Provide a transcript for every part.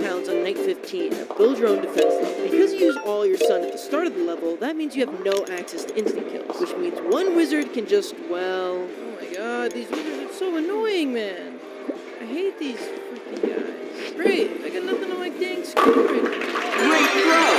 pounds on night 15. Build your own defense level. Because you use all your sun at the start of the level, that means you have no access to instant kills, which means one wizard can just, well... Oh my god, these wizards are so annoying, man. I hate these freaking guys. Great, I got nothing on my dang screen right now. Great throw!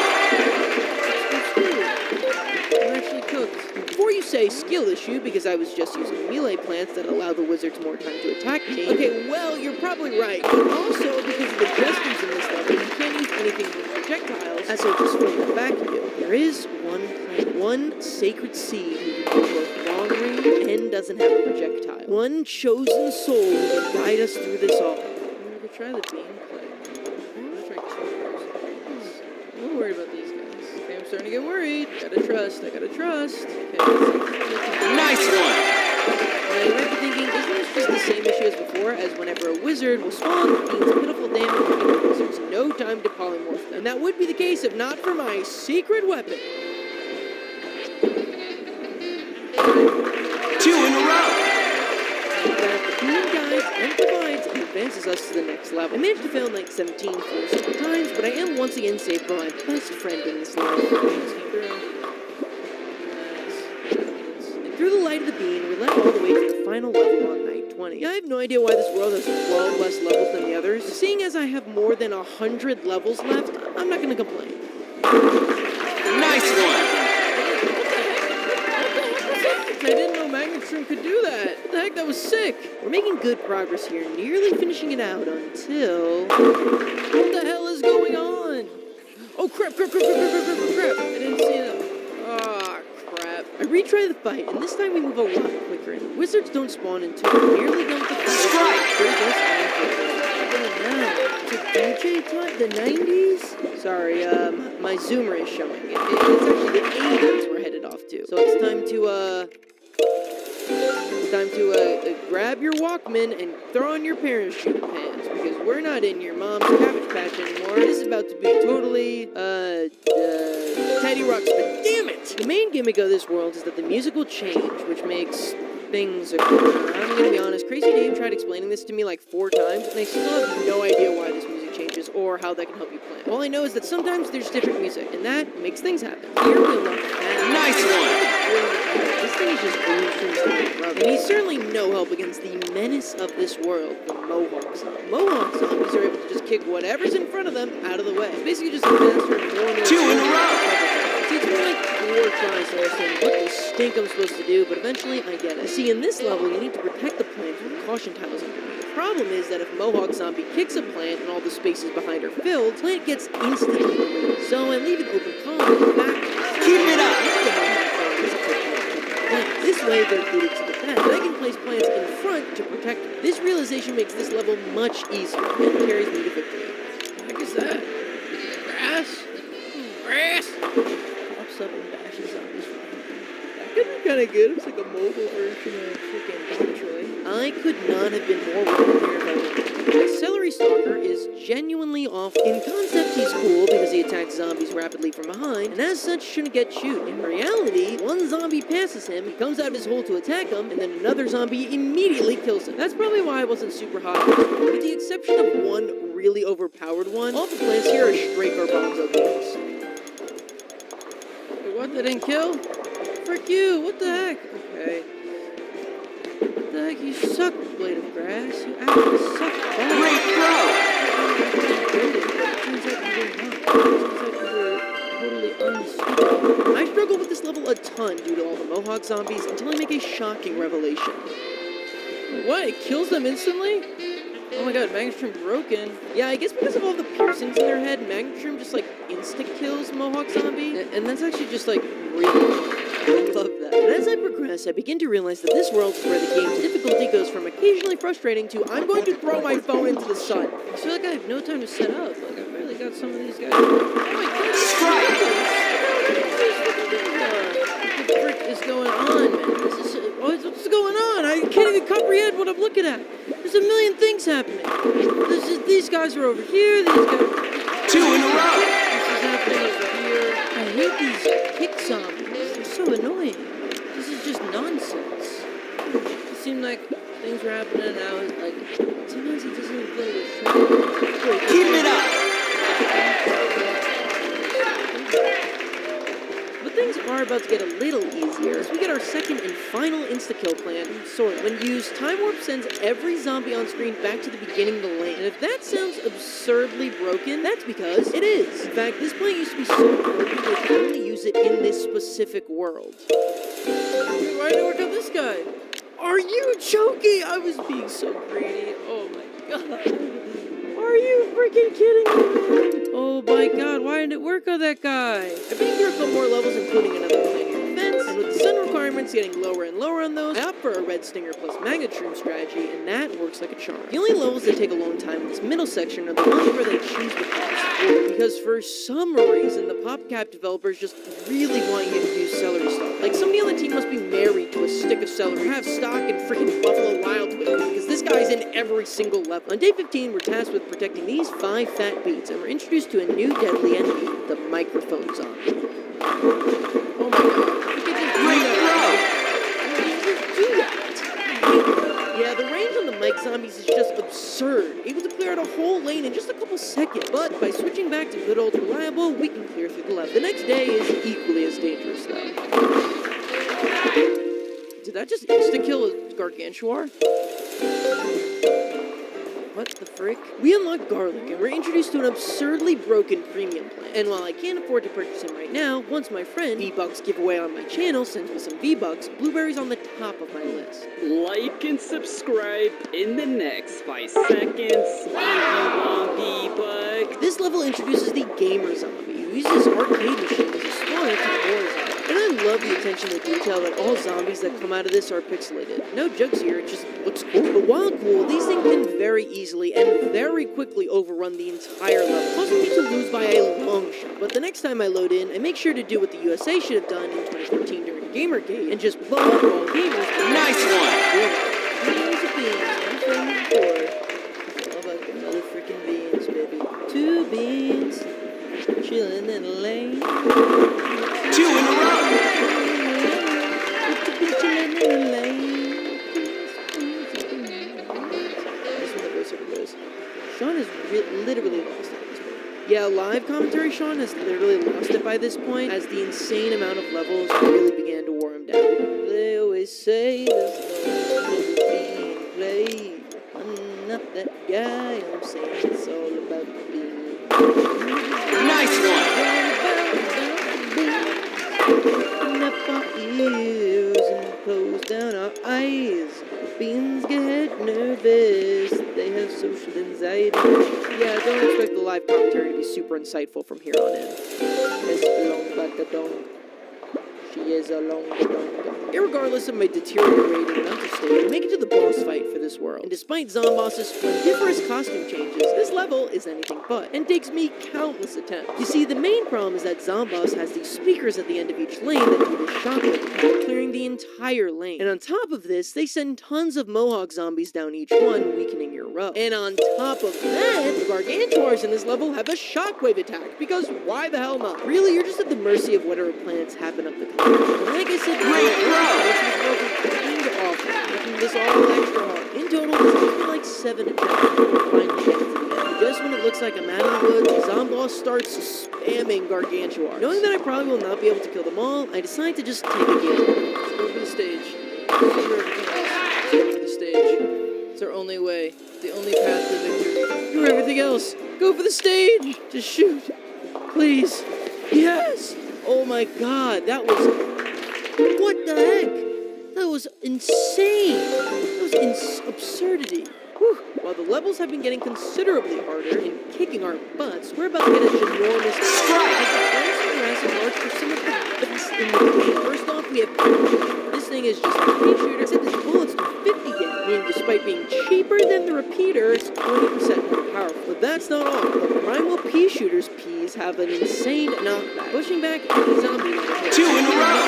I'm actually cooked. Before you say skill issue, because I was just using melee plants that allow the wizards more time to attack me. Okay, well, you're probably right, but also because of the gestures in this level, you can't use anything with projectiles, as they'll just fling them back at you. There is one plant, one sacred seed who can go both long range and doesn't have a projectile. One chosen soul who can guide us through this all. I'm gonna try the beam play. I'm gonna try choppers. I'm a little worried about these guys. Okay, I'm starting to get worried. I gotta trust. Okay, Nice one! Now, you might be thinking, isn't this just the same issue as before, as whenever a wizard will spawn, it means pitiful damage will give the wizards no time to polymorph them. And that would be the case if not for my secret weapon. 2 in a row! That the beam guides and provides and advances us to the next level. I managed to fail night 17 4 several times, but I am once again saved by my best friend in this life. And through the light of the beam, we led all the way to the final level on night 20. I have no idea why this world has 12 less levels than the others. Seeing as I have more than 100 levels left, I'm not going to complain. Nice one! I didn't know Magnetron could do that. What the heck, that was sick. We're making good progress here, nearly finishing it out until... What the hell is going on? Oh, crap. I didn't see that. Ah, crap. I retry the fight, and this time we move a lot quicker, and the wizards don't spawn until we're nearly done with the fight. Strike! To DJ time? The 90s? Sorry, my zoomer is showing it. It's actually the 80s we're headed off to. So it's time to, grab your Walkman and throw on your parachute pants, because we're not in your mom's Cabbage Patch anymore. This is about to be totally, Teddy Ruxpin. Damn it! The main gimmick of this world is that the music will change, which makes things occur. I'm gonna be honest, Crazy Dame tried explaining this to me like 4 times, and I still have no idea why this music changes or how that can help you plan. All I know is that sometimes there's different music, and that makes things happen. Here we look at... Nice one! This thing is just boom, brother. And he's certainly no help against the menace of this world, the Mohawk zombies. Mohawk zombies are able to just kick whatever's in front of them out of the way. It's basically just a faster, more... 2 in a row! See, it's been like 4 tries to understand what the stink I'm supposed to do, but eventually I get it. See, in this level, you need to protect the plant from the caution tiles underneath. The problem is that if Mohawk zombie kicks a plant and all the spaces behind are filled, plant gets instantly removed. So I leave an open column in the back. Keep it up! This way, they're rooted to the back. And I can place plants in front to protect them. This realization makes this level much easier and carries me to victory. What the heck is that? Grass? Grass! Pops up and bashes zombies. That could be kind of good. It's like a mobile version of freaking Detroit. I could not have been more wrong here about it. The Celery Stalker is genuinely awful. In concept, he's cool because he attacks zombies rapidly from behind, and as such, shouldn't get chewed. In reality, one zombie passes him, he comes out of his hole to attack him, and then another zombie immediately kills him. That's probably why I wasn't super hot. With the exception of one really overpowered one, all the plants here are straight garbanzo beans. Wait, what? That didn't kill? Frick you! What the heck? Okay. What the heck? You suck, Blade of Grass. You actually suck. Great throw! I struggle with this level a ton due to all the Mohawk zombies until I make a shocking revelation. What? It kills them instantly? Oh my god, Magnetron broken. Yeah, I guess because of all the piercings in their head, Magnetron just like insta-kills Mohawk zombie. And that's actually just like really... I love that. But as I progress, I begin to realize that this world is where the game's difficulty goes from occasionally frustrating to I'm going to throw my phone into the sun. I feel like I have no time to set up. Like, I've really got some of these guys. Oh my god! Strike! What the frick is going on, man? What's going on? I can't even comprehend what I'm looking at. There's a million things happening. These guys are over here. These guys... 2 in a row! This is happening over here. I hate these kick zombies. They're so annoying. This is just nonsense. It seemed like things were happening and I was like, sometimes he doesn't even play with shit. Keep it up! are about to get a little easier as we get our second and final insta-kill plan, sort of. When used, Time Warp sends every zombie on screen back to the beginning of the lane. And if that sounds absurdly broken, that's because it is. In fact, this plan used to be so broken they could only use it in this specific world. Why did I work on this guy? Are you joking? I was being so greedy. Oh my god. Are you freaking kidding me, man? Oh my god, why didn't it work on that guy? I've been through a couple more levels, including another linear defense, and with the sun requirements getting lower and lower on those, I opt for a red stinger plus magnetron strategy, and that works like a charm. The only levels that take a long time in this middle section are the ones where they choose the pass, because for some reason, the PopCap developers just really want you to use celery stalk. Like, somebody on the team must be married to a stick of celery, or have stock in freaking Buffalo Wild Wings, because this guy's in every single level. On day 15, we're tasked with protecting these 5 fat beats, and we're introduced to a new deadly enemy, the microphone zombie. Oh my god. Yeah, the range on the mic zombies is just absurd. Able to clear out a whole lane in just a couple seconds. But by switching back to good old reliable, we can clear through the level. The next day is equally as dangerous though. Did that just insta-kill a Gargantuar? What the frick? We unlock Garlic, and we're introduced to an absurdly broken premium plan. And while I can't afford to purchase him right now, once my friend, V-Bucks giveaway on my channel, sends me some V-Bucks, Blueberry's on the top of my list. Like and subscribe in the next 5 seconds if you want V-Bucks. This level introduces the Gamer Zombie, who uses arcade machines as a spawner to the war zombie. And I love the attention to detail that all zombies that come out of this are pixelated. No jokes here, it just looks cool. But while cool, these things can very easily and very quickly overrun the entire level, causing me to lose by a long shot. But the next time I load in, I make sure to do what the USA should have done in 2014 during Gamergate, and just blow up all gamers. Nice one! Beans of beans, how about another freaking beans, baby? 2 beans, chilling in the lane. 2 in a row! Sean has literally lost it at this point. Yeah, live commentary Sean has literally lost it by this point, as the insane amount of levels really began to wear him down. They always say there's no level being played. I'm not that guy, I'm saying it's all about being. Nice one! Open up our ears and close down our eyes. Beans get nervous, they have social anxiety. Yeah, don't expect the live commentary to be super insightful from here on in. She is a long Irregardless of my deteriorating mental state, I make it to the boss fight for this world. And despite Zomboss's splendiferous costume changes, this level is anything but, and takes me countless attempts. You see, the main problem is that Zomboss has these speakers at the end of each lane that do the shockwave attack, clearing the entire lane. And on top of this, they send tons of Mohawk zombies down each one, weakening your row. And on top of that, the Gargantuars in this level have a shockwave attack, because why the hell not? Really, you're just at the mercy of whatever planets happen up the country. And like I said, making this all extra hard. In total, this took me like 7 attempts to finally get to the end. Just when it looks like I'm out of the woods, Zomboss starts spamming Gargantuar. Knowing that I probably will not be able to kill them all, I decide to just take a gamble. Let's go for the stage. Let's go for the stage. It's our only way. The only path to victory. Do everything else. Go for the stage. Just shoot. Please. Yes. Oh my god, that was... What the heck? That was insane. That was absurdity. Whew. While the levels have been getting considerably harder and kicking our butts, we're about to get a ginormous strike as the plants are harassing large for some of the best in the game. First off, we have this thing is just a pea shooter, except its bullets do 50 damage, meaning despite being cheaper than the repeater, it's 20% more powerful. But that's not all. The primal pea shooter's peas have an insane knockback, pushing back any zombie. 2 in a row!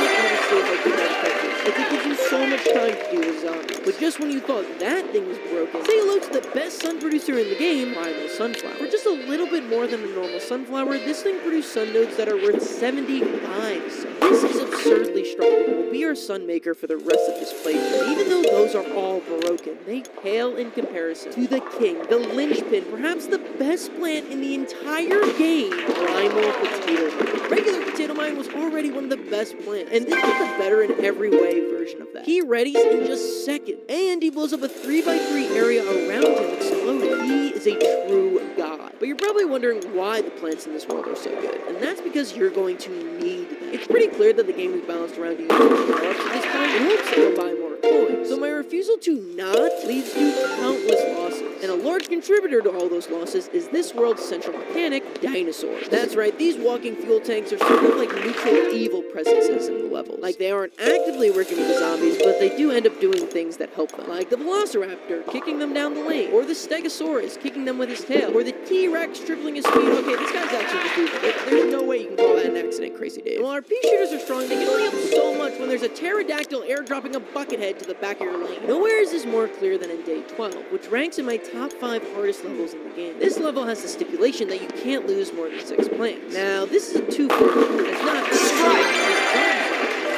It gives you so much time to do a zombie. But just when you thought that thing was broken, say hello to the best sun producer in the game, Primal Sunflower. For just a little bit more than a normal sunflower, this thing produced sun nodes that are worth 75. So this is absurdly strong and will be our sun maker for the rest of this playthrough. Even though those are all broken, they pale in comparison to the king, the linchpin, perhaps the best plant in the entire game, Primal Potato Mine. Regular Potato Mine was already one of the best plants, and this is the better in every way version of that. He readies in just seconds, and he blows up a 3x3 area around him exploding. He is a true god. But you're probably wondering why the plants in this world are so good, and that's because you're going to need them. It's pretty clear that the game is balanced around you using power-ups at this point, in hopes that you'll buy more coins. So my refusal to not leads to countless losses. And a large contributor to all those losses is this world's central mechanic, dinosaurs. That's right, these walking fuel tanks are sort of like neutral evil presences in the levels. Like, they aren't actively working with the zombies, but they do end up doing things that help them. Like the Velociraptor kicking them down the lane, or the Stegosaurus kicking them with his tail, or the T-Rex tripling his speed. Okay, this guy's actually just evil. There's no way you can call that an accident, Crazy Dave. And while our pea shooters are strong, they can only help so much when there's a pterodactyl airdropping a bucket head to the back of your lane. Nowhere is this more clear than in Day 12, which ranks in my top 5 hardest levels in the game. This level has the stipulation that you can't lose more than 6 plants. Now, this is a 2-4, it's not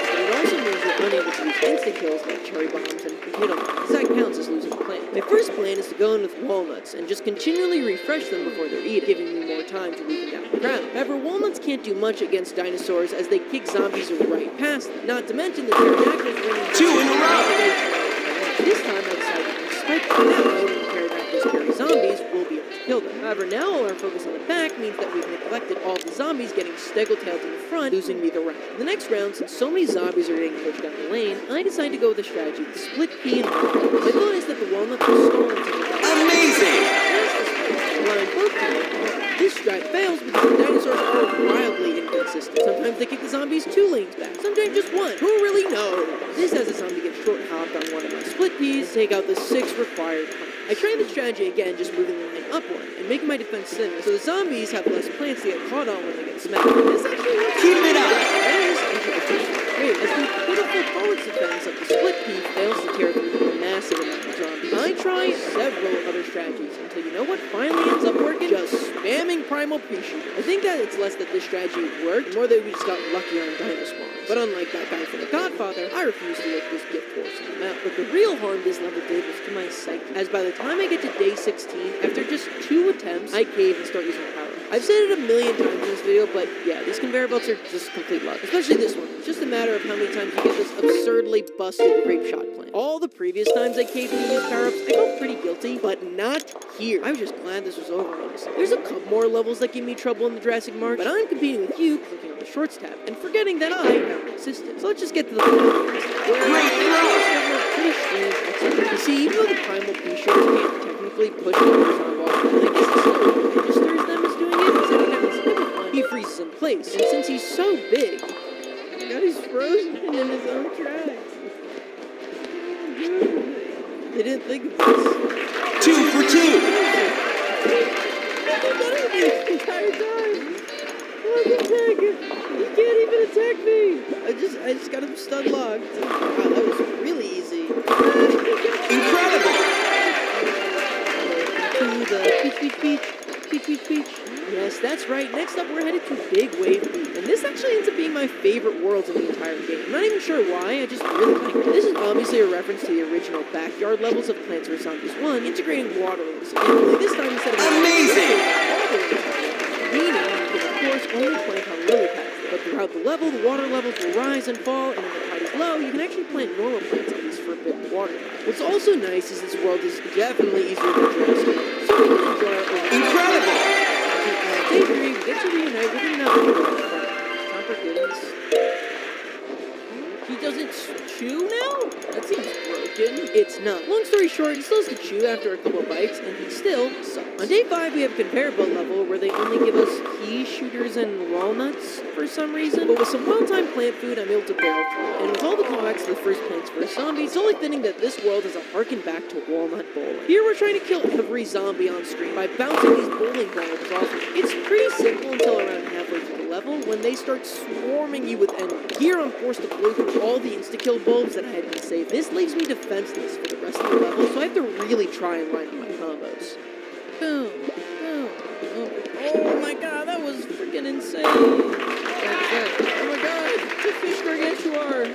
but it also means you're unable to use instant kills like cherry bombs and potato mines. That counts as losing a plant. My first plan is to go in with walnuts and just continually refresh them before they're eaten, giving me more time to weaken down the crowd. However, walnuts can't do much against dinosaurs as they kick zombies right past them. Not to mention the pterodactyls running 2 in a row. This time I decided to spike them that way when the pterodactyls carry zombies, we'll be able to kill them. However, now all our focus on the back means that we've neglected all the zombies getting steggle-tailed in the front, losing me the round. In the next round, since so many zombies are getting pushed down the lane, I decided to go with a strategy with split pea and walnut. My thought is that the walnuts will stall until they Amazing! This strat fails because the dinosaurs are wildly inconsistent. Sometimes they kick the zombies 2 lanes back, sometimes just 1. Who really knows? This has a zombie get short-hopped on one of my split peas and take out the 6 required plants. I tried the strategy again, just moving the line upward and making my defense thinner, so the zombies have less plants to get caught on when they get smacked. This actually works. Keep it up! Wait, as the pitiful forward defense of the split pea fails to tear through the massive amount of zombies, I try several other strategies until you know what finally ends up working? Just spamming Primal Pea Shooter. I think that it's less that this strategy worked, more that we just got lucky on dino spawns. But unlike that guy from The Godfather, I refuse to let this gift horse in the mouth. But the real harm this level did was to my psyche, as by the time I get to day 16, after just 2 attempts, I cave and start using power. I've said it a million times in this video, but yeah, these conveyor belts are just complete luck. Especially this one. It's just a matter of how many times you get this absurdly busted grape shot plant. All the previous times I caved and used power-ups, I felt pretty guilty, but not here. I was just glad this was over, honestly. There's a couple more levels that give me trouble in the Jurassic Mark, but I'm competing with you clicking on the shorts tab and forgetting that I have an assistant. So let's just get to the point. You see, even though the Primal Pea Shooters can't technically push the horizontal wall, I guess it's still registers them as doing it, so every time it's hit with one, he freezes in place. And since he's so big, now he's frozen in his own tracks. They didn't think of this. 2 for 2! The entire time. Look attack him. He can't even attack me. I just got him stun locked. Wow, that was really easy. Incredible! To the peach. Yes, that's right. Next up, we're headed to Big Wave Beach. And this actually ends up being my favorite world in the entire game. I'm not even sure why, I just really like it. This is obviously a reference to the original backyard levels of Plants vs. Zombies 1, integrating water levels. And only this time instead of amazing! Meaning you can of course only plant on lily pads. But throughout the level, the water levels will rise and fall, and when the tide is low, you can actually plant normal plants on these forbidden water. What's also nice is this world is definitely easier than Jurassic Park, so we can enjoy it over. Incredible! Day 3, we get to reunite with another hero. Time for goodness. He doesn't chew now? That seems broken. It's not. Long story short, he still has to chew after a couple bites, and he still sucks. On day 5, we have a conveyor belt level where they only give us pea shooters and walnuts for some reason. But with some well-timed plant food, I'm able to barrel through. And with all the callbacks to the first Plants vs. Zombies, it's only fitting that this world is a harken back to Walnut Bowling. Here we're trying to kill every zombie on screen by bouncing these bowling balls off of. It's pretty simple until around halfway through the level when they start swarming you with enemies. Here I'm forced to blow through all the insta-kill bulbs that I had been saved. This leaves me defenseless for the rest of the level, so I have to really try and line up my combos. Boom, boom, boom. Oh my god, that was freaking insane. Oh my god, the fish gargantuar.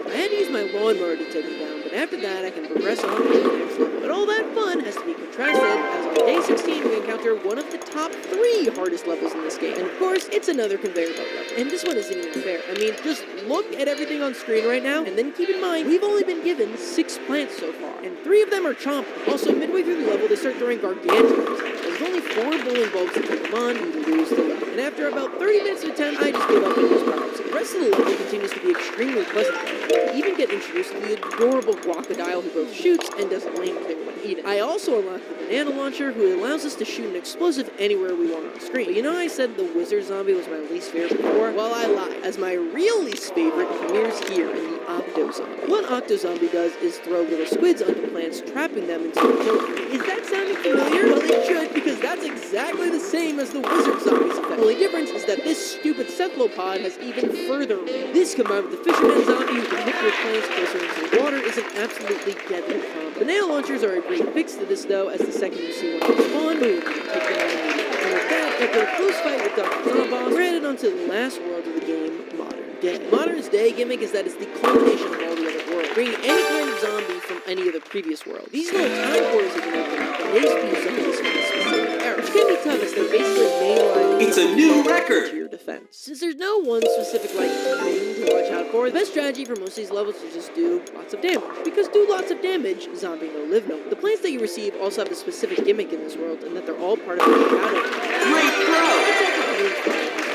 I had to use my lawnmower to take him down, but after that I can progress on to the next level. But all that fun has to be contrasted as on day 16 we encounter one of the top 3 hardest levels in this game. And of course, it's another conveyor belt level. And this one isn't even fair. I mean, just look at everything on screen right now, and then keep in mind, we've only been given 6 plants so far, and 3 of them are chomped. Also, midway through the level, they start throwing gargantuans. There's only 4 bowling bulbs to take them on, you lose the level. And after about 30 minutes of attempt, I just gave up and used power-ups. The rest of the level continues to be extremely pleasant. We even get introduced to the adorable Guacodile who both shoots and does lane clear when eaten. I also unlocked the banana launcher, who allows us to shoot an explosive anywhere we want on the screen. But you know I said the wizard zombie was my least favorite before? Well, I lied, as my real least favorite premieres here in the Octo Zombie. What Octo Zombie does is throw little squids onto plants, trapping them into a filter. Is that sounding familiar? Well, it should, because that's exactly the same as the wizard zombie's effect. The only difference is that this stupid cephalopod has even further range. This, combined with the fisherman zombie who can hit your plants closer into the water, is an absolutely deadly combo. Banana launchers are a great fix to this, though, as the second you see one spawn, boom, you take them out immediately. And with that, after a close fight with Dr. Zomboss, we're headed onto the last world of the game, Modern Day. Modern's Day gimmick is that it's the culmination of all the other worlds, bringing any kind of zombie from any of the previous worlds. These little time portals have been opened up, and they spew zombies from a specific era, which can be tough as they're basically mainline. It's a new record. To your defense. Since there's no one specific thing to watch out for, the best strategy for most of these levels is just do lots of damage. Because do lots of damage, zombie no live no. The plants that you receive also have a specific gimmick in this world, and that they're all part of the shadow. Great throw.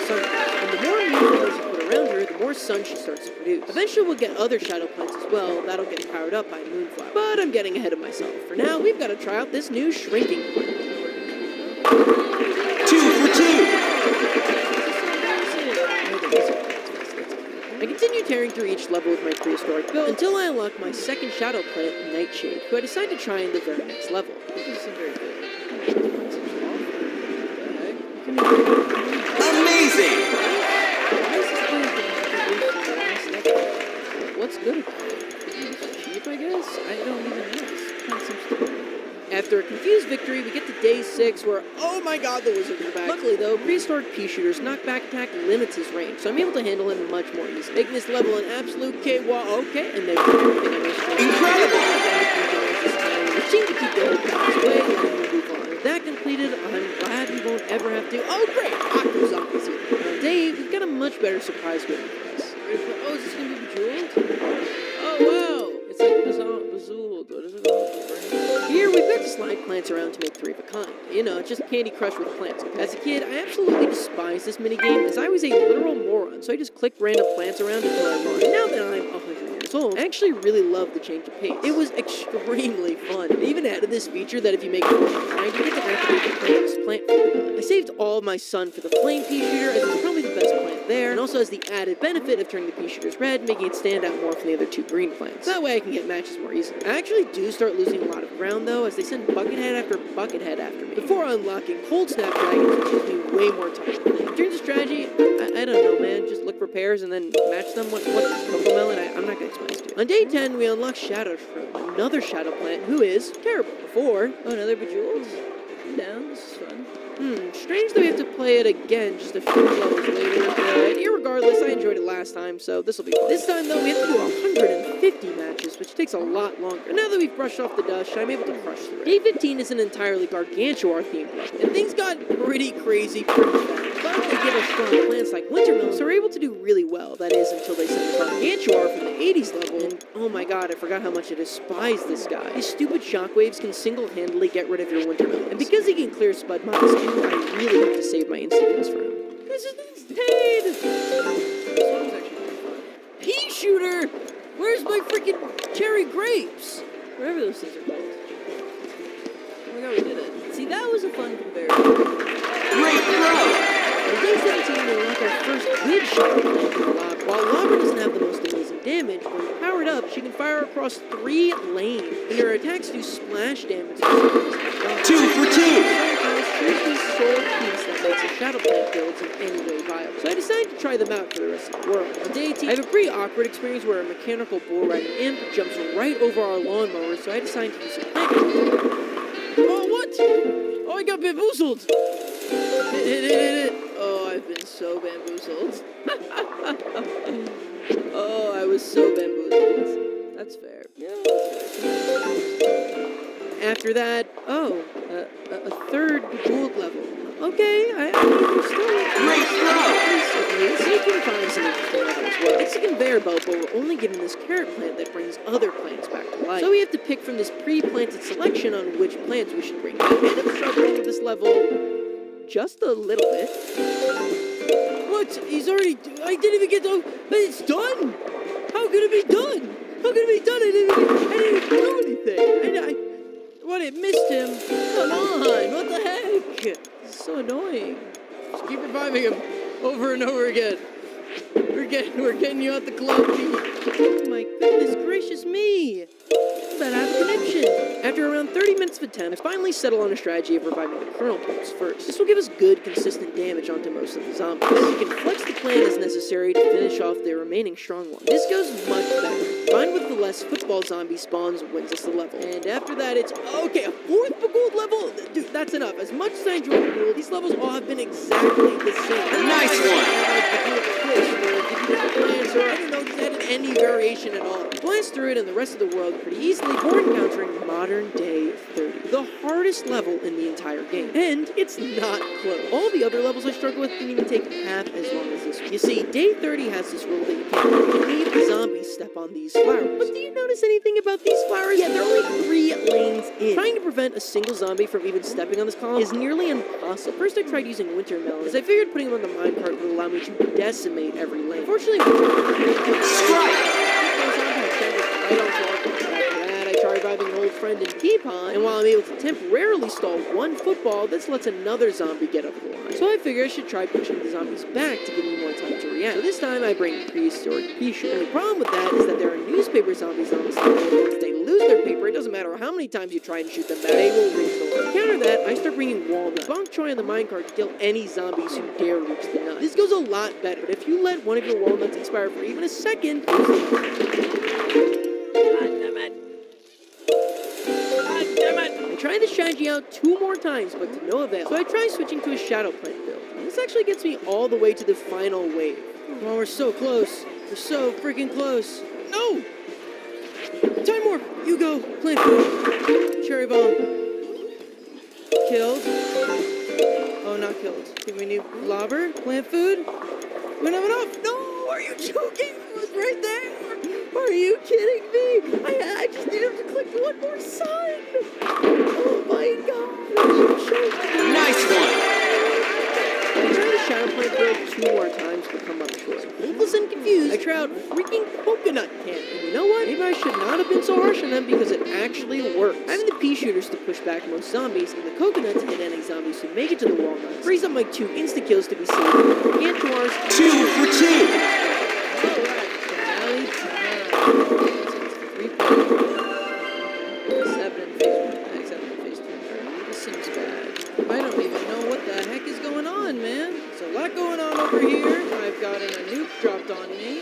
And the more moonflowers you put around her, the more sun she starts to produce. Eventually we'll get other shadow plants as well, that'll get powered up by moonflower. But I'm getting ahead of myself. For now, we've got to try out this new shrinking plant. 2 for 2. I continue tearing through each level with my prehistoric build until I unlock my second shadow plant, Nightshade, who I decide to try in the very next level. This is very good. Amazing. What's good about it? It's cheap, I guess? I don't even know. This plant seems to... After a confused victory, we get to day 6 where, oh my god, the wizard is back. Luckily though, prehistoric pea shooter's knockback attack limits his range, so I'm able to handle him much more easily, making this level an absolute okay, and they've done everything on this stream. Incredible! Which seemed to keep the whole paths away, letting me move on. With that completed, I'm glad we won't ever have to, oh great, Octo Zombies here. On day 8, we've got a much better surprise waiting for us. Oh, is this gonna be Bejeweled? Oh wow, it's like Bejeweled, what is it called? Here, we've got to slide plants around to make 3 of a kind. You know, just Candy Crush with plants. As a kid, I absolutely despised this minigame, as I was a literal moron, so I just clicked random plants around until I won. And now that I'm 100 years old, I actually really love the change of pace. It was extremely fun. It even added this feature that if you make more than 9, you get to activate the plant food ability. I saved all my sun for the flame pea shooter, as it's probably the best plant there, and also has the added benefit of turning the pea shooters red, making it stand out more from the other 2 green plants. That way I can get matches more easily. I actually do start losing a lot of ground though, as they send Buckethead after Buckethead after me, before unlocking Cold Snap Dragons, which gives me way more time. In terms of strategy, I don't know, man. Just look for pairs and then match them. What's Cocomelon? I'm not gonna explain this to you. On day 10, we unlock Shadow Shroom, another shadow plant who is terrible. Before, oh, another Bejeweled? I'm down, this is fun. Strange that we have to play it again just a few levels later, but irregardless, I enjoyed it last time, so this will be fun. This time, though, we have to do 150 matches, which takes a lot longer. And now that we've brushed off the dust, I'm able to crush through it. Day 15 is an entirely Gargantuar-themed level, and things got pretty crazy pretty fast. But they give us strong plants like Wintermelon, so we're able to do really well, that is, until they send Gargantuar from the 80s level, and oh my god, I forgot how much I despise this guy. His stupid shockwaves can single-handedly get rid of your Wintermelon, and because he can clear Spud Mines too, I really have to save my insta-kills for him. This is insane! This one's actually pretty fun. Pea shooter! Where's my freaking cherry grapes? Whatever those things are called. Oh my god, we did it. See, that was a fun comparison. Great throw! On day 17, we unlock our first good shot plant in Lob. While Lobber doesn't have the most amazing damage, when powered up, she can fire across 3 lanes, and her attacks do splash damage. 2 for 2! Here's the sole piece that makes a shadow plant builds in any way viable. So I decided to try them out for the rest of the world. On day 18, I have a pretty awkward experience where a mechanical bull riding imp jumps right over our lawnmower, so I decided to use a plant. Oh, what? Oh, I got bamboozled! Oh, I've been so bamboozled. Oh, I was so bamboozled. That's fair. Yeah, that's fair. After that, a third Bejeweled level. okay. I mean, we're still... Great throw! Basically, you can find some interesting level as well. It's a conveyor belt, but we're only given this carrot plant that brings other plants back to life. So we have to pick from this pre-planted selection on which plants we should bring back. And I'm struggling with this level just a little bit. What? He's already... I didn't even get to... But it's done? How could it be done? How could it be done? I didn't even do anything. What, it missed him? Come on, what the heck? It's so annoying. Just keep reviving him over and over again. We're getting you out the club, Pete. Oh my goodness gracious me. But I have a connection. After around 30 minutes of attempt, I finally settle on a strategy of reviving the kernel points first. This will give us good, consistent damage onto most of the zombies. We can flex the plant as necessary to finish off the remaining strong ones. This goes much better. Combined with the less football zombie spawns wins us the level. And after that, it's... Okay, a fourth Gould level? Dude, that's enough. As much as I enjoy the Gould, these levels all have been exactly the same. Nice one! Plants, or I don't know, just added any variation at all. Glance through it and the rest of the world pretty easily before encountering modern day 30. The hardest level in the entire game. And it's not close. All the other levels I struggle with didn't even take half as long as this one. You see, day 30 has this rule that you can't leave the zombies step on these flowers. But do you notice anything about these flowers? Yeah, they're only 3 lanes in. Trying to prevent a single zombie from even stepping on this column is nearly impossible. First I tried using winter melon, as I figured putting them on the minecart would allow me to decimate every lane. Unfortunately, Strike! I try reviving an old friend in Teapot, and while I'm able to temporarily stall one football, this lets another zombie get over the line. So I figure I should try pushing the zombies back to give me more time to react. So this time I bring prehistoric P-shirt. The only problem with that is that there are newspaper zombies on this level, and once they lose their paper, it doesn't matter how many times you try and shoot them back, they will restore. To counter that, I start bringing walnuts. Bonk Troy on the minecart to kill any zombies who dare reach the nut. This goes a lot better, but if you let one of your walnuts expire for even a second, I tried the strategy out 2 more times, but to no avail. So I try switching to a shadow plant build. And this actually gets me all the way to the final wave. Oh, we're so close. We're so freaking close. No! Time warp! You go. Plant food. Cherry bomb. Killed. Oh, not killed. Think we need lobber? Plant food? We don't have enough. No! Are you joking? It was right there. Are you kidding me? I just need him to click one more sign. Oh my god. Are you joking? Nice one! I tried the shadow plant build 2 more times, but come up short. Hopeless and confused, I tried out freaking coconut can. And you know what? Maybe I should not have been so harsh on them because it actually works. Having the pea shooters to push back most zombies and the coconut to hit any zombies who make it to the walnuts frees up my 2 insta-kills to be saved. Gargantuars. 2 for 2! Alright, finale time. 7 in phase 1, except in phase 2. This seems bad. I don't even know what the heck is going on, man. There's a lot going on over here. I've gotten a nuke dropped on me. I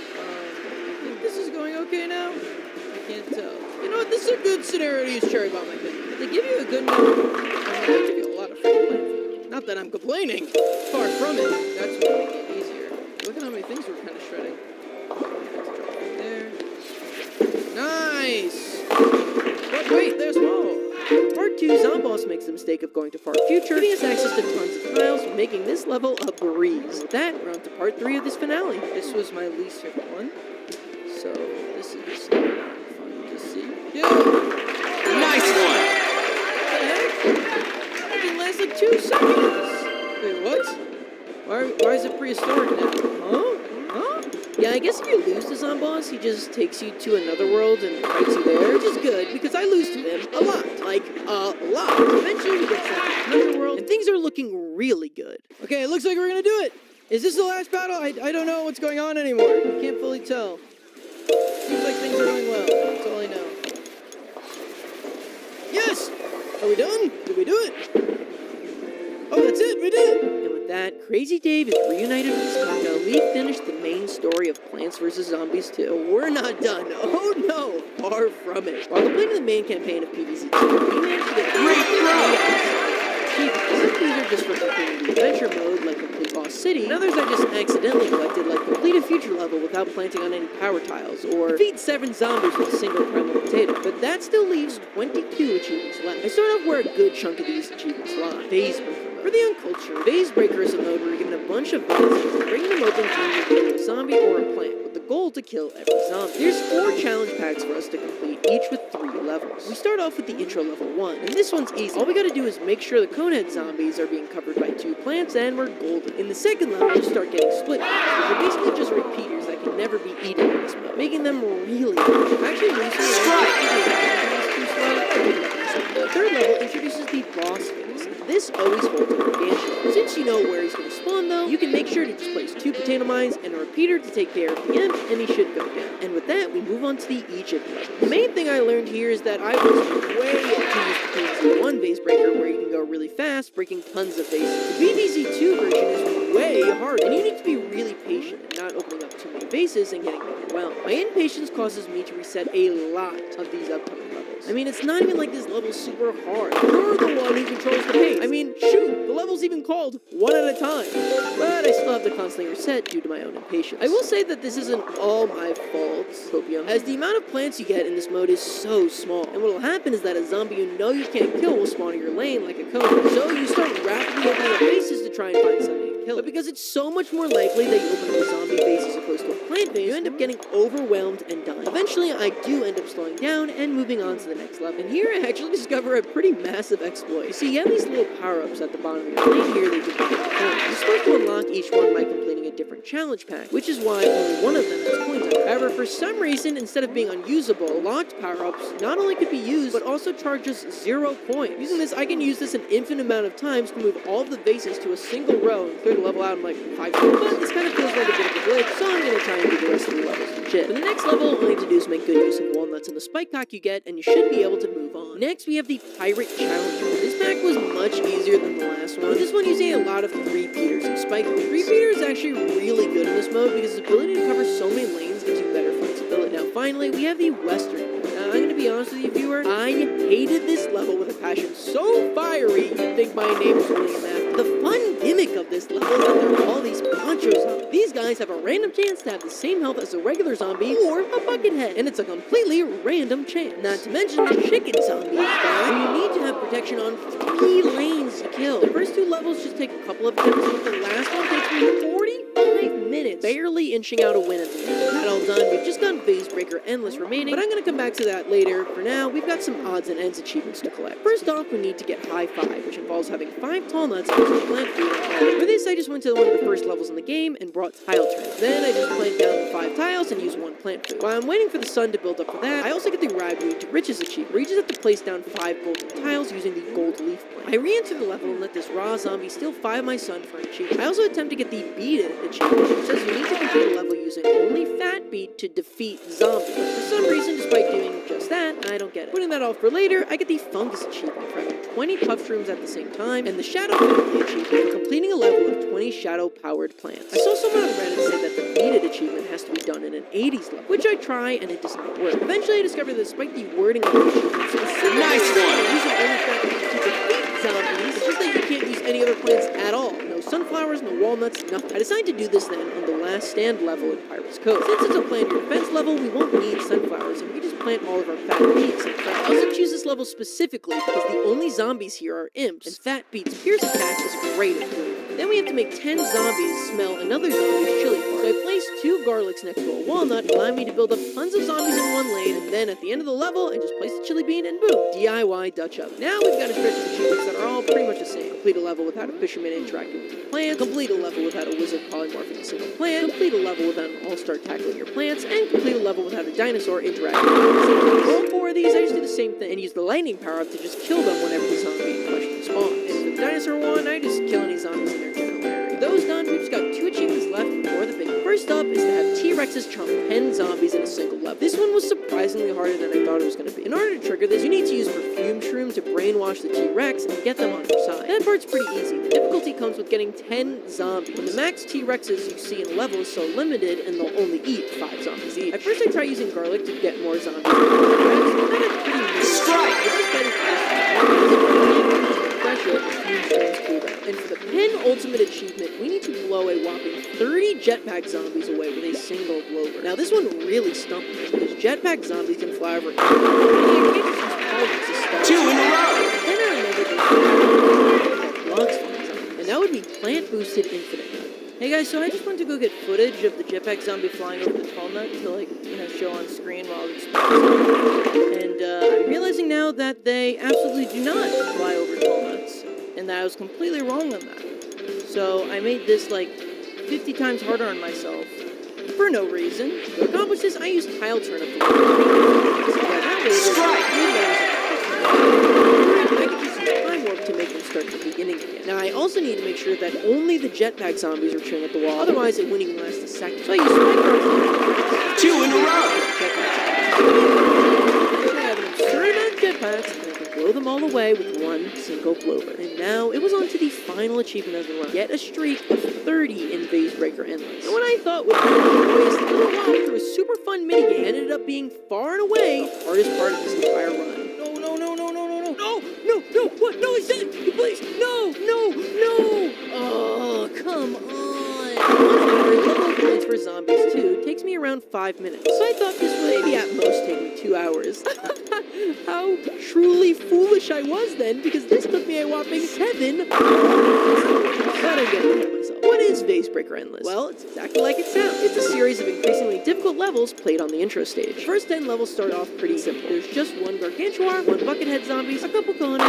think this is going okay now. I can't tell. You know what? This is a good scenario to use cherry bomb, I think. They give you a good number. I mean, they give you a lot of free plant food. Not that I'm complaining. Far from it. That's what makes it easier. Look at how many things we're kind of shredding. There. Nice! But wait, they're small. Part 2, Zomboss makes the mistake of going to Far Future, giving us access to tons of tiles, making this level a breeze. With that, we're on to part 3 of this finale. This was my least favorite one, so this is not fun to see. Yeah! Nice one! What the heck? It didn't last like 2 seconds! Wait, what? Why is it prehistoric now? Huh? Yeah, I guess if you lose to Zomboss, he just takes you to another world and fights you there, which is good, because I lose to him a lot. Like, a lot. Eventually we get sent to another world, and things are looking really good. Okay, it looks like we're gonna do it! Is this the last battle? I don't know what's going on anymore. I can't fully tell. Seems like things are going well. That's all I know. Yes! Are we done? Did we do it? Oh, that's it! We did it! And with that, Crazy Dave is reunited with his Taco. We finished the main story of Plants vs. Zombies 2. We're not done. Oh no! Far from it. While completing the main campaign of PvZ 2, we managed to get Great throw! some of these are just for completing the adventure mode, like complete Lost City, and others I just accidentally collected, like complete a future level without planting on any power tiles, or defeat 7 zombies with a single primal potato. But that still leaves 22 achievements left. I start off where a good chunk of these achievements lie. Phase Breaker mode. For the uncultured, Vase Breaker is a mode where you're given a bunch of vases and bring them open to either a zombie or a plant, with the goal to kill every zombie. There's 4 challenge packs for us to complete, each with 3 levels. We start off with the intro level 1, and this one's easy. All we gotta do is make sure the conehead zombies are being covered by 2 plants, and we're golden. In the second level, you start getting split packs, which are basically just repeaters that can never be eaten in this mode, making them really hard. Actually, the third level introduces the boss phase. This always holds a gargantuan. Since you know where he's going to spawn though, you can make sure to just place 2 potato mines and a repeater to take care of the imp, and he should go down. And with that, we move on to the Egypt level. The main thing I learned here is that I was way too used to one Vase Breaker where you can go really fast, breaking tons of vases. The BVZ2 version is way harder, and you need to be really patient and not opening up too many vases and getting overwhelmed. My impatience causes me to reset a lot of these upcoming levels. I mean, it's not even like this level's super hard. You're the one who controls the pace. I mean, shoot, the level's even called 1 at a time. But I still have to constantly reset due to my own impatience. I will say that this isn't all my fault, Copium, as the amount of plants you get in this mode is so small. And what'll happen is that a zombie you know you can't kill will spawn in your lane like a cone. So you start rapidly opening up bases to try and find something to kill. But because it's so much more likely that you open up a zombie base as opposed to a plant base, you end up getting overwhelmed and dying. Eventually, I do end up slowing down and moving on to the next level. And here I actually discover a pretty massive exploit. You see, you have these little power-ups at the bottom of your lane here that you can get coins. You're supposed to unlock each one by completing a different challenge pack, which is why only one of them has coins on it. However, for some reason, instead of being unusable, locked power-ups not only could be used, but also charge us 0 coins. Using this, I can use this an infinite amount of times to move all of the vases to a single row and clear the level out in like 5 seconds. But this kind of feels like a bit of a glitch, so I'm going to try and do the rest of the levels legit. For the next level, all you need to do is make good use of walnuts and the spike pack you get, and you should be able to move on. Next, we have the Pirate Challenger. This pack was much easier than the last one. This one using a lot of 3-peaters and spike. The 3-peater is actually really good in this mode because its ability to cover so many lanes gives you better flexibility. Now, finally, we have the Western. Now, I'm going to be honest with you, viewer, I hated this level with a passion so fiery you'd think my name was William Afton. The fun gimmick of this level is that there are all these poncho zombies. These guys have a random chance to have the same health as a regular zombie or a bucket head, and it's a completely random chance. Not to mention the chicken zombies, where you need to have protection on 3 lanes to kill. The first 2 levels just take a couple of attempts, but the last one takes me 45 minutes, barely inching out a win at the end. That all done, we've just got Vase Breaker Endless remaining, but I'm going to come back to that later. For now, we've got some odds and ends achievements to collect. First off, we need to get High 5, which involves having 5 tall nuts and some plant food on top. For this, I just went to one of the first levels in the game and brought tile turn. Then I just planked down the 5 tiles and used 1 plant food. While I'm waiting for the sun to build up for that, I also get the Rabu to Riches achievement, where you just have to place down 5 golden tiles using the gold leaf plant. I re-enter the level and let this raw zombie steal 5 of my sun for an achievement. I also attempt to get the Beat It achievement, which says you need to complete a level using only Fat Beat to defeat zombies. But for some reason, despite doing just that, I don't get it. Putting that off for later, I get the Fungus achievement for having 20 puff shrooms at the same time, and the Shadow Family achievement for completing a level with 20 shadow-powered plants. I saw someone on Reddit say that the Beat It achievement has to be done in an 80s level, which I try and it does not work. Eventually, I discovered that despite the wording of the achievement, specifically Nice one! using only Fat Beat to defeat zombies, it's just that you can't use any other plants at all. No sunflowers, no walnuts, nothing. I decided to do this then on the Last Stand level in Pirate's Cove. Since it's a plant your defense level, we won't need sunflowers, and we just plant all of our Fat Beats and Fat. I also choose this level specifically because the only zombies here are imps, and Fat Beats' Pierce attack is great at doing it. Then we have to make 10 zombies smell another zombie's chili fart. So I place 2 garlics next to a walnut, allowing me to build up tons of zombies in 1 lane, and then at the end of the level, I just place the chili bean and boom, DIY Dutch oven. Now we've got a stretch of achievements that are all pretty much the same. Complete a level without a fisherman interacting with your plants, complete a level without a wizard polymorphing a single plant, complete a level without an all-star tackling your plants, and complete a level without a dinosaur interacting with your plants. All 4 of these, I just do the same thing and use the lightning power-up to just kill them whenever the zombie in question spawns. And for the dinosaur one, I just kill any zombies in their general area. With those done, we've just got 2 achievements left before the big one. First up is to have T-Rexes chomp 10 zombies in a single level. This one was surprisingly harder than I thought it was going to be. In order to trigger this, you need to use perfume shroom to brainwash the T-Rex and get them on your side. That part's pretty easy. The difficulty comes with getting 10 zombies. When the max T-Rexes you see in a level is so limited and they'll only eat 5 zombies each. At first I try using garlic to get more zombies. And for the penultimate achievement, we need to blow a whopping 30 jetpack zombies away with a single blower. Now this one really stumped me because jetpack zombies can fly over anything. I can't just use pauldrons to start. 2 in a row! Then I remembered that blocks flying zombies. the plant boosted infinite nut. Hey guys, so I just went to go get footage of the jetpack zombie flying over the tall nut to show on screen while it's exploding. And I'm realizing now that they absolutely do not fly over tall nuts, and that I was completely wrong on that. So I made this 50 times harder on myself for no reason. To accomplish this, I used tile turnip. I could use some time warp to make them start at the beginning again. Now I also need to make sure that only the jetpack zombies are chewing at the wall, otherwise it wouldn't even last a second. So I used spike rocks. 2 in a row. I have an absurd amount of jetpacks, and I can blow them all away with one single blower. And now it was on to the final achievement of the run. Get a streak of 30 in Phase Breaker Endless. And what I thought would be the waste of a walk through a super fun minigame ended up being far and away the hardest part of this entire run. No, what? No, I said, please, no! Oh, come on. 1 hour level points for zombies 2 takes me around 5 minutes. So I thought this would maybe at most take me 2 hours. How truly foolish I was then, because this took me a whopping 7 hours. But I'm getting ahead of myself. What is Phase Breaker Endless? Well, it's exactly like it sounds. It's a series of increasingly difficult levels played on the intro stage. The first 10 levels start off pretty simple. There's just one Gargantuar, one Buckethead zombies, a couple Conehead.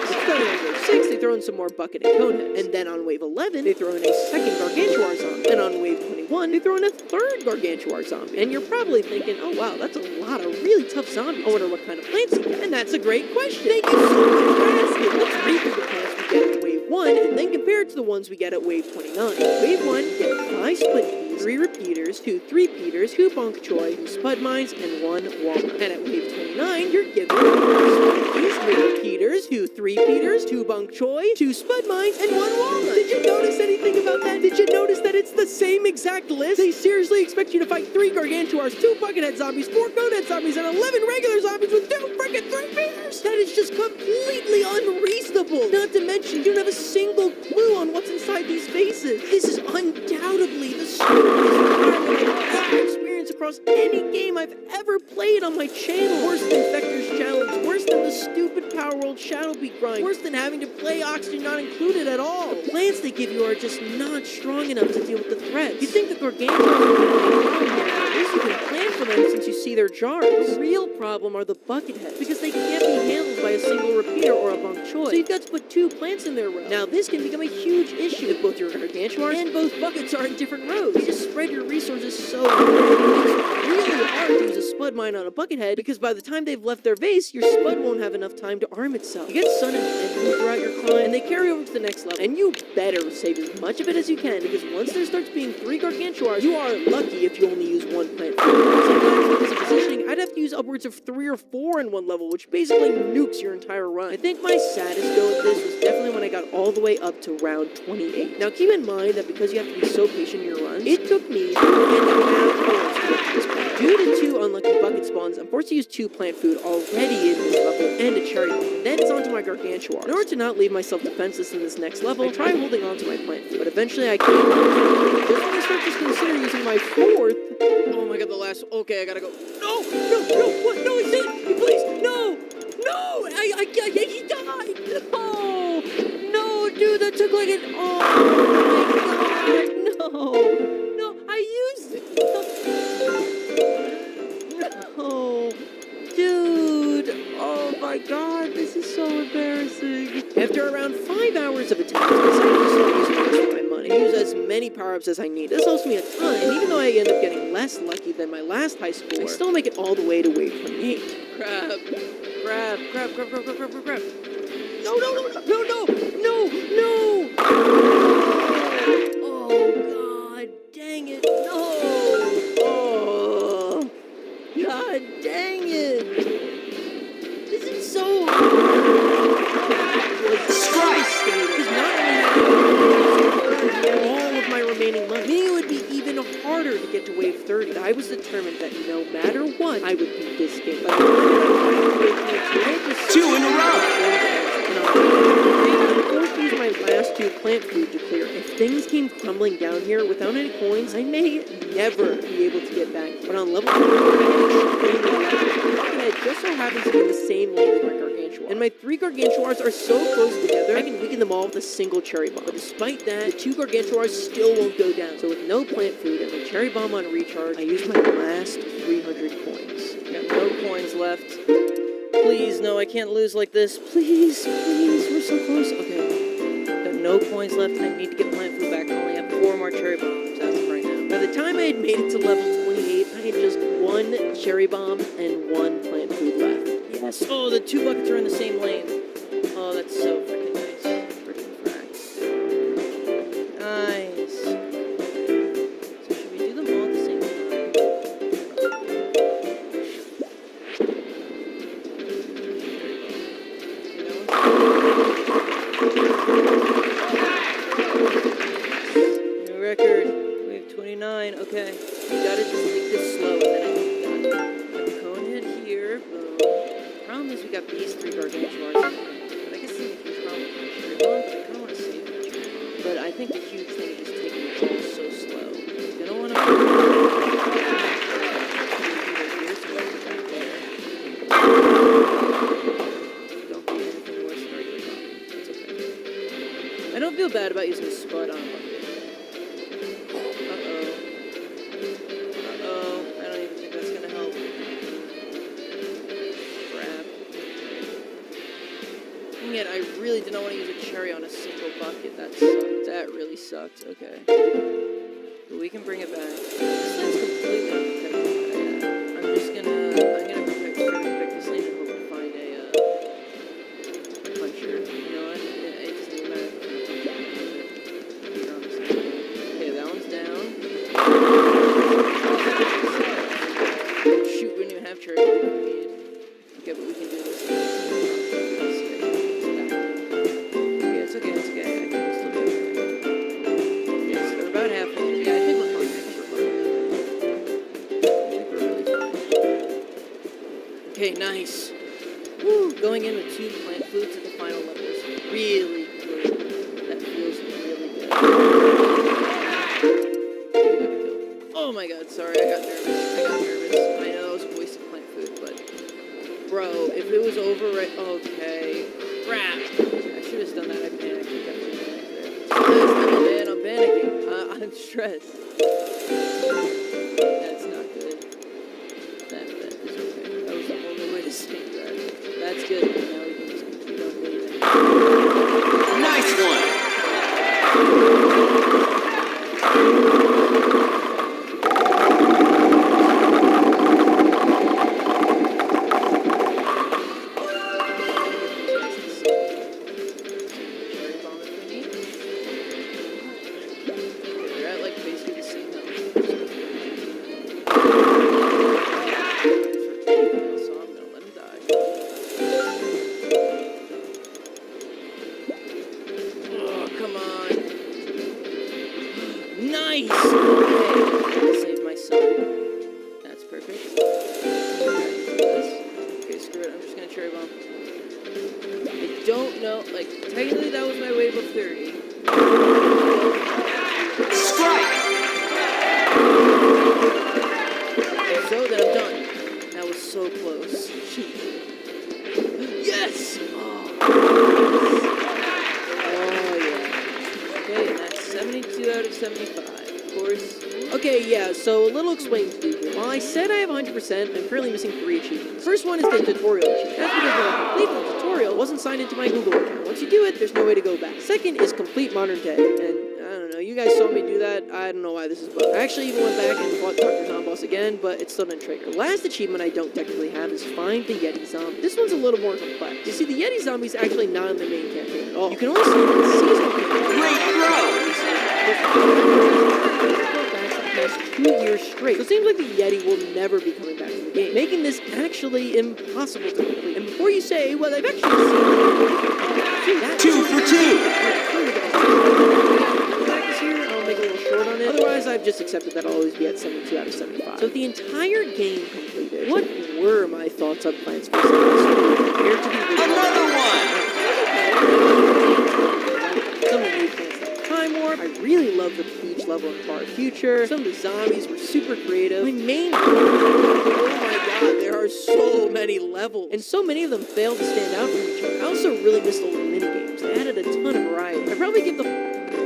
Starting on wave 6, they throw in some more Bucket and Coneheads. And then on wave 11, they throw in a second Gargantuar zombie. And on wave 21, they throw in a third Gargantuar zombie. And you're probably thinking, oh wow, that's a lot of really tough zombies. I wonder what kind of plants you get. And that's a great question. Thank you so much for asking. Let's read through the plants we get at wave 1 and then compare it to the ones we get at wave 29. Wave 1, get 5 split peas, 3 repeaters, 2 3-peaters, 2 bunk choy, 2 spud mines, and 1 walnut. And at wave 29, you're given 5 split peas, 3 repeaters, 2 3-peaters, 2 bunk choy, 2 spud mines, and 1 walnut. Did you notice anything about that? Did you notice that it's the same exact list? They seriously expect you to fight 3 Gargantuars, 2 Buckethead zombies, 4 Conehead zombies, and 11 regular zombies with 2 frickin' 3-peaters! That is just completely unreasonable! Not to mention, you don't have a single clue on what's inside these faces. This is undoubtedly the stupidest environment I've ever experienced across any game I've ever played on my channel. Worse than Vector's Challenge, worse than the stupid Power World Shadowbeat grind, worse than having to play Oxygen not included at all. The plants they give you are just not strong enough to deal with the threats. You'd think the Gargantuars would be a problem here, but at least you can plan for them since you see their jars. The real problem are the Bucketheads, because they can't be handled by a single repeater or a bunk choice. So you've got to put 2 plants in their row. Now this can become a huge issue if both your Gargantuars and both buckets are in different rows. You just spread your resources so it's really hard to use a spud mine on a Buckethead, because by the time they've left their base, your spud won't have enough time to arm itself. You get sun and plant food throughout your climb, and they carry over to the next level. And you better save as much of it as you can, because once there starts being 3 Gargantuars, you are lucky if you only use 1 plant food. Sometimes because of positioning, I'd have to use upwards of 3 or 4 in one level, which basically nukes your entire run. I think my saddest go at this was definitely when I got all the way up to round 28. Now keep in mind that because you have to be so patient in your runs, it took me 2.5 hours to get to this point. Due to 2 unlucky bucket spawns, I'm forced to use 2 plant food already in this level and a cherry bomb. Then it's onto my Gargantuar. In order to not leave myself defenseless in this next level, I try holding on to my plant food, but eventually I can't. Just when I start to consider using my 4th, oh my god, the last, okay, I gotta go. No, what, no, he's in, please, no, he died, no, dude, that took like an, oh my god, no, I used it, no, dude, oh my god, this is so embarrassing. After around 5 hours of attempts, I decided to start using this for my money. I use as many power-ups as I need. This helps me a ton, and even though I end up getting less lucky than my last high score, I still make it all the way to wave 28. Crap. No. Oh, god, dang it, no. Oh, god, dang it. This is so hard. Because not only all of my remaining money, meaning it would be even harder to get to wave 30. I was determined that no matter what, I would beat this game. But 2 in a row. To use my last 2 plant food to clear. If things came crumbling down here without any coins, I may never be able to get back. But on level 4, I get extremely lucky. Buckethead just so happens to be in the same lane as my Gargantuar. gargantuar. And my 3 gargantuars are so close together, I can weaken them all with a single cherry bomb. But despite that, the 2 gargantuars still won't go down. So with no plant food and my cherry bomb on recharge, I use my last 300 coins. Got no coins left. Please, no, I can't lose like this. Please, please, we're so close. Okay. Got no coins left. I need to get plant food back. I only have 4 more cherry bombs as of right now. By the time I had made it to level 28, I had just 1 cherry bomb and 1 plant food left. Yes. Oh, the 2 buckets are in the same lane. Oh, that's so freaking nice. Freaking fracks. Nice. So should we do them all at the same time? New record. We have 29. Okay. We gotta just make this slow and then I think we got it. Cone head here. Boom. Problem is we got these 3 gargantuars. But I guess the huge problem with my cherry bomb, but I kinda wanna save my cherry bomb. But I think the huge thing is just taking it all so slow. You're gonna wanna put it here, so put it back there. Don't do anything worse than regular bomb. It's okay. I don't feel bad about using a spud on a bucket. Uh-oh. I don't even think that's gonna help. Crap. And yet, I really did not want to use a cherry on a single bucket. That sucked. That really sucked. Okay. But we can bring it back. This lane's completely unprotected. I'm gonna protect this lane and hope to find a puncher. You know what? It doesn't even matter. Okay, that one's down. Shoot, we don't even have cherry bomb we need. Okay, but we can do this. Okay, it's okay. I think we'll still be okay. Yes, we're about halfway. Yeah, I think we're fine. I think we're really fine. Okay, nice. Woo! Going in with 2 plant foods at the final level is really good. That feels really good. Oh my god, sorry, I got nervous. I know that was a waste of plant food, but... Bro, if it was over right... Okay. Crap! I should have done that. I panicked. I definitely panicked there. Man, I'm panicking. I'm stressed. That's not good. That is okay. That was the only way to sneak that. That's good. Now we can just keep on moving. Nice one. Cherry bomb if we need. Okay, they're at like basically the same health. So I'm gonna let him die. Oh, come on. Nice! Okay, save my son. That's perfect. Okay, screw it. I'm just gonna cherry bomb. I don't know, like, technically that was my wave of 30. Strike. So then I'm done. That was so close. Shoot. Yes! Oh, yeah. Okay, and that's 72 out of 75, of course. Okay, yeah, so a little explain to you here. While I said I have 100%, I'm currently missing 3 achievements. First one is the tutorial achievement. That's because when I completed the tutorial, it wasn't signed into my Google account. Once you do it, there's no way to go back. Second is complete modern day, and I don't know, you guys saw me do that. I don't know why this is bugged. I actually even went back and fought Dr. Zomboss again, but it still didn't trigger. Last achievement I don't technically have is find the Yeti zombie. This one's a little more complex. You see, the Yeti zombie's actually not in the main campaign at all. You can only see it in the seasonal campaign. Great throw. Past 2 years straight. So it seems like the Yeti will never be coming back to the game, making this actually impossible to complete. And before you say, well, I've actually seen it. 2 for 2. Practice here, I'll make a little short on it. Otherwise, I've just accepted that I'll always be at 72 out of 75. So the entire game completed. What were my thoughts on Plants vs. Zombies compared to the original? Another one. Some of the new Plants like Time Warp. I really love the beach this level in Far Future. Some of the zombies were super creative. My main oh my god, there are so many levels. And so many of them failed to stand out from each other. I also really missed the little minigames. They added a ton of variety. I'd probably give the...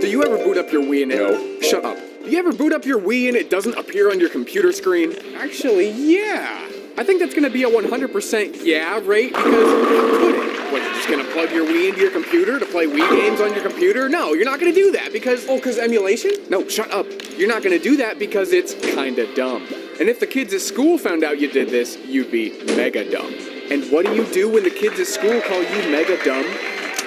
Do you ever boot up your Wii and it... Shut up. Do you ever boot up your Wii and it doesn't appear on your computer screen? Actually, yeah. I think that's gonna be a 100% yeah rate because how could it? What, you're just gonna plug your Wii into your computer to play Wii games on your computer? No, you're not gonna do that because... Oh, because emulation? No, shut up. You're not gonna do that because it's kinda dumb. And if the kids at school found out you did this, you'd be mega dumb. And what do when the kids at school call you mega dumb?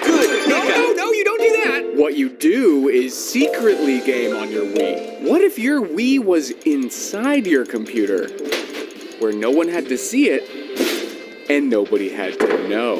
Good. No, you don't do that. What you do is secretly game on your Wii. What if your Wii was inside your computer, where no one had to see it, and nobody had to know?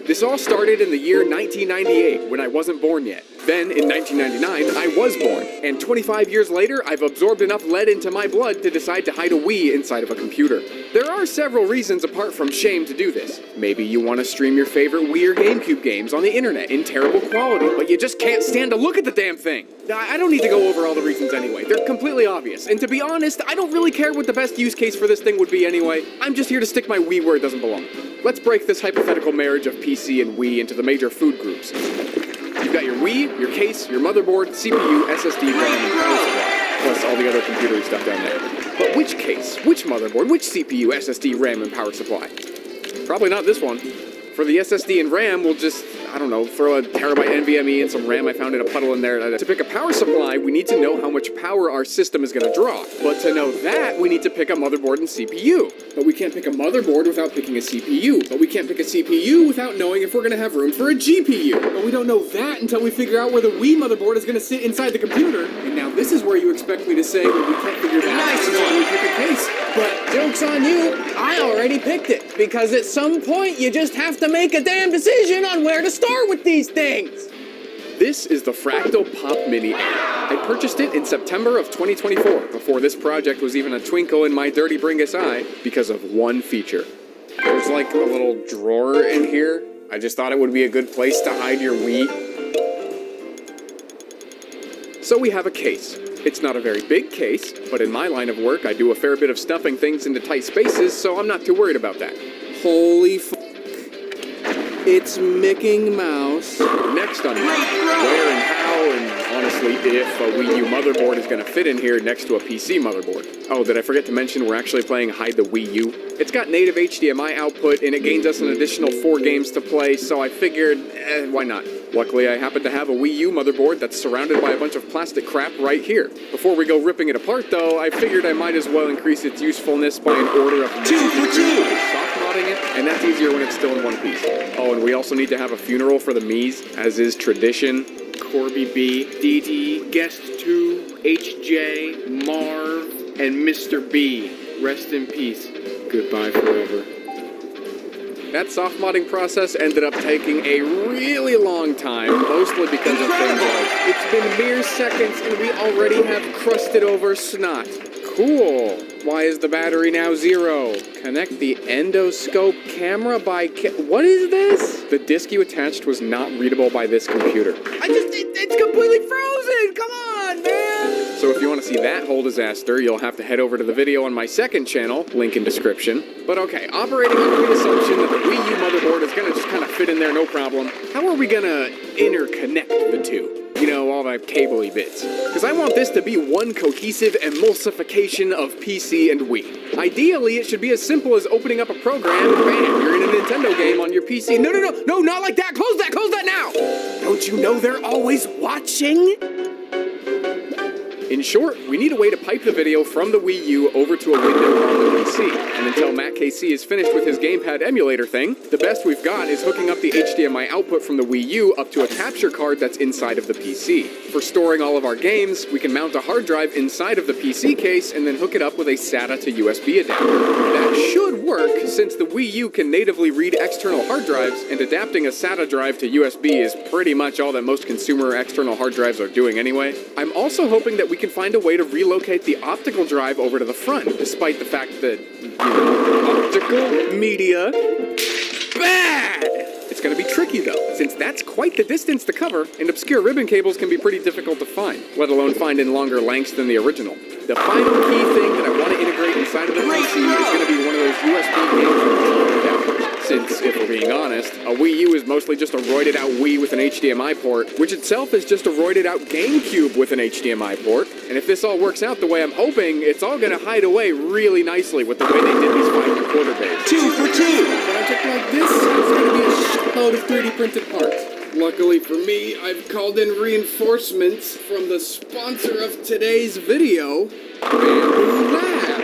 This all started in the year 1998, when I wasn't born yet. Then, in 1999, I was born. And 25 years later, I've absorbed enough lead into my blood to decide to hide a Wii inside of a computer. There are several reasons apart from shame to do this. Maybe you want to stream your favorite Wii or GameCube games on the internet in terrible quality, but you just can't stand to look at the damn thing. I don't need to go over all the reasons anyway. They're completely obvious. And to be honest, I don't really care what the best use case for this thing would be anyway. I'm just here to stick my Wii where it doesn't belong. Let's break this hypothetical marriage of PC and Wii into the major food groups. You've got your Wii, your case, your motherboard, CPU, SSD, RAM, and power supply, plus all the other computer stuff down there. But which case, which motherboard, which CPU, SSD, RAM, and power supply? Probably not this one. For the SSD and RAM, we'll just, I don't know, throw a terabyte NVMe and some RAM I found in a puddle in there. To pick a power supply, we need to know how much power our system is going to draw. But to know that, we need to pick a motherboard and CPU. But we can't pick a motherboard without picking a CPU. But we can't pick a CPU without knowing if we're going to have room for a GPU. But we don't know that until we figure out where the Wii motherboard is going to sit inside the computer. And now this is where you expect me to say, well, we can't figure that out until we pick a case. But joke's on you, I already picked it. Because at some point, you just have to make a damn decision on where to start with these things. This is the Fractal Pop Mini Air. I purchased it in September of 2024, before this project was even a twinkle in my dirty Bringus eye, because of one feature. There's like a little drawer in here. I just thought it would be a good place to hide your Wii. So we have a case. It's not a very big case, but in my line of work, I do a fair bit of stuffing things into tight spaces, so I'm not too worried about that. Holy f***. It's Mickey Mouse. Next on where and how, and honestly, if a Wii U motherboard is going to fit in here next to a PC motherboard. Oh, did I forget to mention we're actually playing Hide the Wii U? It's got native HDMI output, and it gains us an additional 4 games to play, so I figured, why not? Luckily, I happen to have a Wii U motherboard that's surrounded by a bunch of plastic crap right here. Before we go ripping it apart, though, I figured I might as well increase its usefulness by an order of 2 for 2! Soft modding it, and that's easier when it's still in one piece. Oh, and we also need to have a funeral for the Mii's, as is tradition. Corby B, DD, Guest 2, HJ, Marv, and Mr. B. Rest in peace. Goodbye forever. That soft modding process ended up taking a really long time, mostly because of things like, it's been mere seconds and we already have crusted over snot. Cool. Why is the battery now 0? Connect the endoscope camera by what is this? The disk you attached was not readable by this computer. It's completely frozen! Come on, man! So if you want to see that whole disaster, you'll have to head over to the video on my second channel, link in description. But okay, operating under the assumption that the Wii U motherboard is gonna just kind of fit in there no problem, how are we gonna interconnect the two? You know, all the cable-y bits. Because I want this to be one cohesive emulsification of PC and Wii. Ideally, it should be as simple as opening up a program and bam, you're in a Nintendo game on your PC. No, not like that! Close that now! Don't you know they're always watching? In short, we need a way to pipe the video from the Wii U over to a window on the PC. And until Matt KC is finished with his gamepad emulator thing, the best we've got is hooking up the HDMI output from the Wii U up to a capture card that's inside of the PC. For storing all of our games, we can mount a hard drive inside of the PC case and then hook it up with a SATA to USB adapter. That should work, since the Wii U can natively read external hard drives, and adapting a SATA drive to USB is pretty much all that most consumer external hard drives are doing anyway. I'm also hoping that we can find a way to relocate the optical drive over to the front, despite the fact that, optical media, bad! It's going to be tricky though, since that's quite the distance to cover, and obscure ribbon cables can be pretty difficult to find, let alone find in longer lengths than the original. The final key thing that I want to integrate inside of the PC is going to be one of those USB game adapters. Since, if we're being honest, a Wii U is mostly just a roided out Wii with an HDMI port, which itself is just a roided out GameCube with an HDMI port. And if this all works out the way I'm hoping, it's all going to hide away really nicely with the way they did these 5-recorder bays. 2 for 2. A project like this is going to be a shitload of 3D printed parts. Luckily for me, I've called in reinforcements from the sponsor of today's video, Bambu Lab.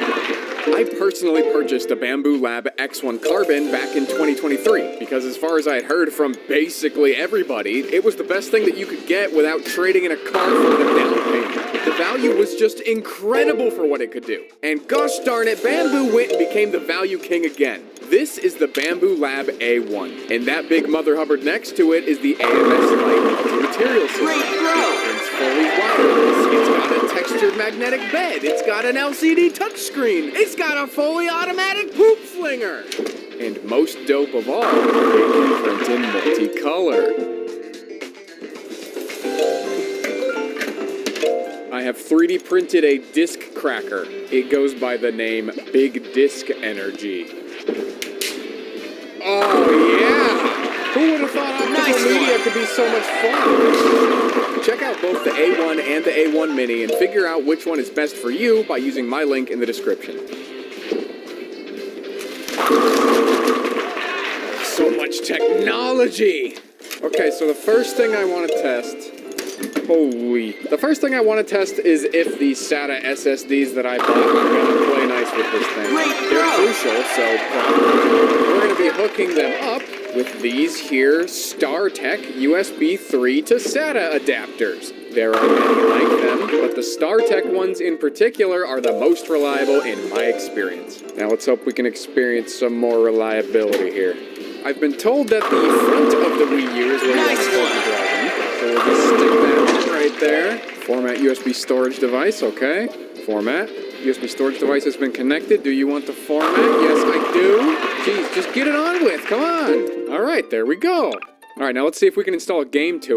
I personally purchased a Bambu Lab X1 Carbon back in 2023 because as far as I had heard from basically everybody, it was the best thing that you could get without trading in a car for the down payment. The value was just incredible for what it could do. And gosh darn it, Bambu went and became the value king again. This is the Bambu Lab A1, and that big mother hubbard next to it is the AMS Lite multi-material system. It's fully wireless, it's got a textured magnetic bed, it's got an LCD touchscreen, it's got a fully automatic poop flinger! And most dope of all, it can print in multicolor. I have 3D printed a disc cracker. It goes by the name Big Disc Energy. Oh yeah! Who would have thought optical media could be so much fun? Check out both the A1 and the A1 Mini and figure out which one is best for you by using my link in the description. So much technology! Okay, so the first thing I want to test... The first thing I want to test is if the SATA SSDs that I bought are going to play nice with this thing. They're crucial, so we're going to be hooking them up with these here StarTech USB 3 to SATA adapters. There are many like them, but the StarTech ones in particular are the most reliable in my experience. Now let's hope we can experience some more reliability here. I've been told that the front of the Wii U is where you want to start the driving, so we'll just stick that right there. Format USB storage device, okay. Format. USB storage device has been connected. Do you want the format? Yes, I do. Jeez, just get it on with. Come on. All right, there we go. All right, now let's see if we can install a game to it.